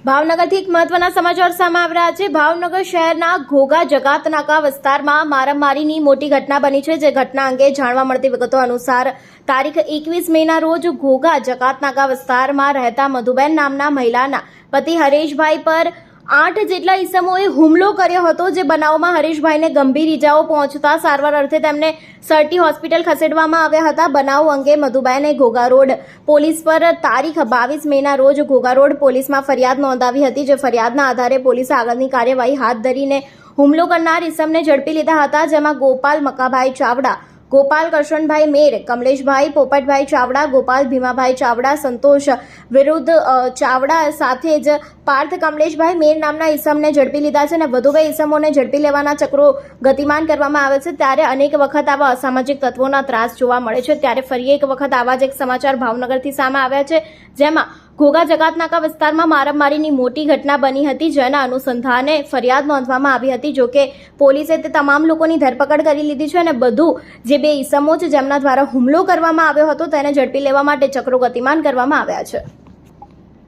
ભાવનગરથી એક મહત્વના સમાચાર સામે આવી રહ્યા છે। ભાવનગર શહેરના ઘોઘા જકાતનાકા વિસ્તારમાં મારામારીની મોટી ઘટના બની છે। જે ઘટના અંગે જાણવા મળતી વિગતો અનુસાર તારીખ 21 મેના રોજ ઘોઘા જકાતનાકા વિસ્તારમાં રહેતા મધુબેન નામના મહિલાના પતિ હરેશભાઈ પર 8 જેટલા ઈસમોએ હુમલો કર્યો હતો। જે બનાવમાં હરેશભાઈને ગંભીર ઈજાઓ પહોંચતા સારવાર અર્થે તેમને સરટી હોસ્પિટલ ખસેડવામાં આવ્યા હતા। બનાવ અંગે મધુબેને ઘોઘા રોડ પોલીસ પર તારીખ 22 મેના રોજ ઘોઘા રોડ પોલીસમાં ફરિયાદ નોંધાવી હતી। જે ફરિયાદના આધારે પોલીસે આગળની કાર્યવાહી હાથ ધરીને હુમલો કરનાર ઈસમને ઝડપી લીધા હતા। જેમાં ગોપાલ મકાભાઈ ચાવડા, ગોપાલ કરશનભાઈ મેર, કમલેશભાઈ પોપટભાઈ ચાવડા, ગોપાલ ભીમાભાઈ ચાવડા, સંતોષ વિરુદ્ધ ચાવડા સાથે જ પાર્થ કમલેશભાઈ મેર નામના ઈસમને ઝડપી લીધા છે અને વધુ 2 ઈસમોને ઝડપી લેવાના ચક્રો ગતિમાન કરવામાં આવે છે। ત્યારે અનેક વખત આવા અસામાજિક તત્વોના ત્રાસ જોવા મળે છે। ત્યારે ફરી એક વખત આવા જ એક સમાચાર ભાવનગરથી સામે આવ્યા છે, જેમાં ઘોઘા જકાતનાકા વિસ્તારમાં મારામારીની મોટી ઘટના બની હતી। જેના અનુસંધાને ફરિયાદ નોંધવામાં આવી હતી। જોકે પોલીસે તે તમામ લોકોની ધરપકડ કરી લીધી છે અને બધું જે 2 ઈસમો છે જેમના દ્વારા હુમલો કરવામાં આવ્યો હતો તેને ઝડપી લેવા માટે ચક્રો ગતિમાન કરવામાં આવ્યા છે।